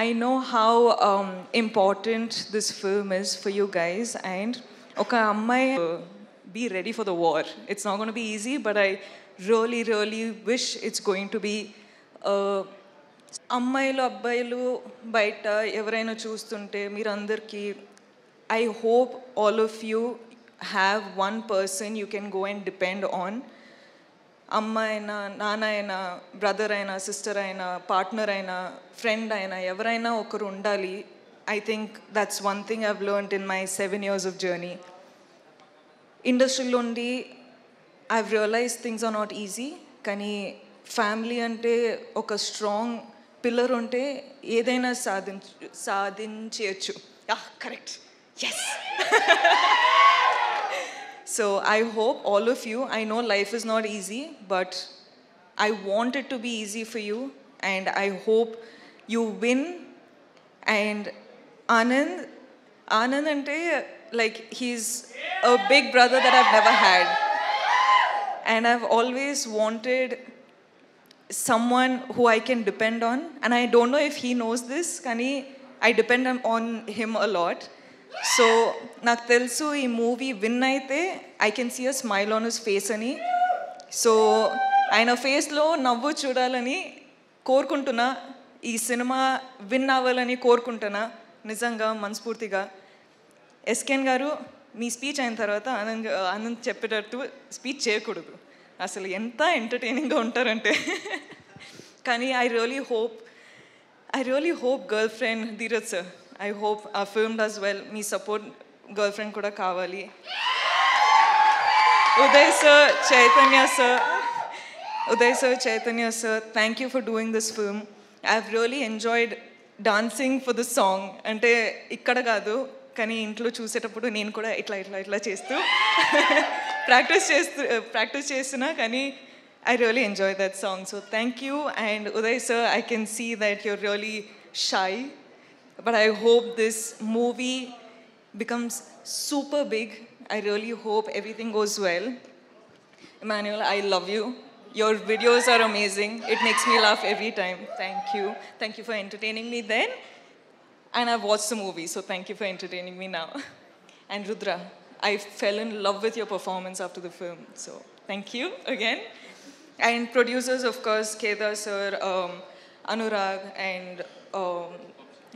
I know how important this film is for you guys, and oka ammai be ready for the war. It's not going to be easy, but I really wish it's going to be అమ్మాయిలు అబ్బాయిలు బయట ఎవరైనా చూస్తుంటే మీరందరికీ I hope all of you have one person you can go and depend on. అమ్మ అయినా నాన్న అయినా బ్రదర్ అయినా సిస్టర్ అయినా పార్ట్నర్ అయినా ఫ్రెండ్ అయినా ఎవరైనా ఒకరు ఉండాలి. I think that's one thing I've learned in my 7 years of journey. ఇండస్ట్రీలో ఉండి I've realized things are not easy. కానీ ఫ్యామిలీ అంటే ఒక స్ట్రాంగ్ పిల్లర్ ఉంటే ఏదైనా సాధించవచ్చు. Correct, yes. So I hope all of you, I know life is not easy, but I want it to be easy for you, and I hope you win. And Anand ante, like, he's a big brother that I've never had, and I've always wanted someone who I can depend on, and I don't know if he knows this, kani I depend on him a lot. So నాకు తెలుసు ఈ movie win అయితే I can see a smile on his face అని. So ఆయన ఫేస్లో నవ్వు చూడాలని కోరుకుంటున్నా. ఈ సినిమా విన్ అవ్వాలని కోరుకుంటున్నా నిజంగా మనస్ఫూర్తిగా. ఎస్కేన్ గారు, మీ స్పీచ్ అయిన తర్వాత ఆనంద్ చెప్పేటట్టు స్పీచ్ చేయకూడదు. అసలు ఎంత ఎంటర్టైనింగ్గా ఉంటారంటే. కానీ I really hope girl friend Dheeraj sir, I hope our film does well. Me support girlfriend kuda kavali. Uday sir, Chaitanya sir, thank you for doing this film. I've really enjoyed dancing for the song. Ante ikkada kaadu, kani intlo chusetappudu nenu kuda itla chestu practice chestuna, kani I really enjoyed that song. So thank you. And Uday sir, I can see that you're really shy, but I hope this movie becomes super big. I really hope everything goes well. Emmanuel, I love you. Your videos are amazing. It makes me laugh every time. Thank you. Thank you for entertaining me then. And I've watched the movie, so thank you for entertaining me now. And Rudra, I fell in love with your performance after the film. So thank you again. And producers, of course, Kedar sir, Anurag, and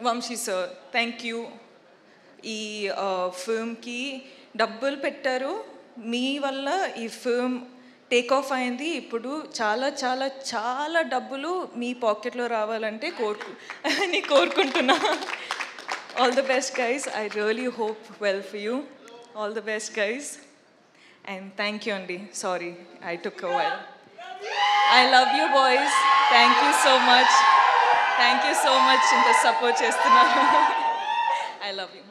Vamshi sir, thank you. ఈ ఫిల్మ్కి డబ్బులు పెట్టారు, మీ వల్ల ఈ film take off అయింది. ఇప్పుడు చాలా చాలా చాలా డబ్బులు మీ పాకెట్లో రావాలంటే కోరుకుంటున్నా. All the best guys. I really hope well for you. All the best guys. And thank you అండి. Sorry I took a while. I love you boys. Thank you so much. Thank you so much ఇంత support చేస్తున్నారు. I love you.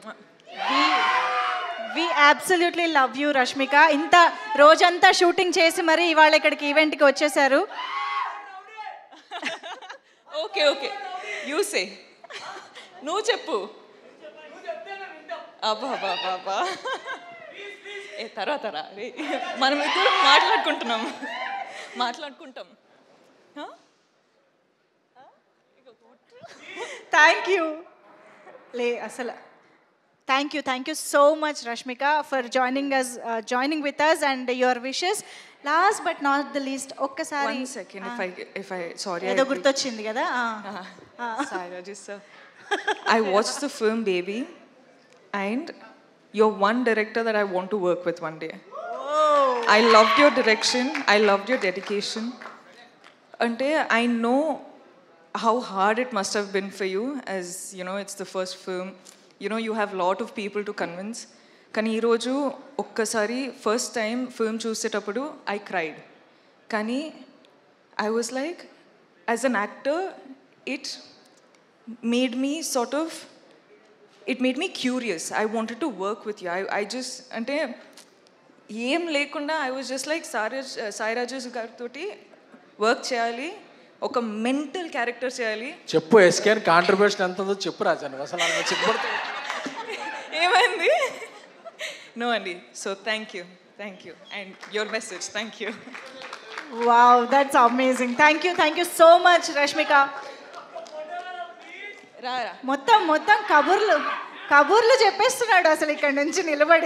We absolutely love you, Rashmika. ఇంత రోజంతా shooting చేసి మరి ఇవాళ ఇక్కడికి ఈవెంట్కి వచ్చేసారు. Okay you say. నువ్వు చెప్పు. అబ్బా తర్వాత మనం ఇద్దరు మాట్లాడుకుంటాం. Thank you. అసలు thank you so much, Rashmika, for joining with us and your wishes. Last but not the least, okkasari one second, if I sorry, edo gurtochindi kada. Sorry, just sir. I watched the film Baby, and you're one director that I want to work with one day. Oh, I loved your direction, I loved your dedication. Ante I know how hard it must have been for you, as you know, it's the first film. You know, you have a lot of people to convince. కానీ ఈరోజు ఒక్కసారి first time film చూసేటప్పుడు I cried. కానీ I was like, as an actor it made me curious. I wanted to work with you. I just అంటే ఏం లేకుండా I was just like Sai Rajesh గారితో work చేయాలి, ఒక మెంటల్ క్యారెక్టర్ చేయాలి. చెప్పు ఎస్కేన్ కాంట్రిబ్యూషన్ ఎంత ఉందో చెప్పు రాజాను. అసలు ఏమైంది? నో అండి. So thank you and your message. Thank you. Wow, that's amazing. Thank you so much, Rashmika. రారా మొత్తం కబుర్లు చెప్పేస్తున్నాడు అసలు ఇక్కడ నుంచి నిలబడి.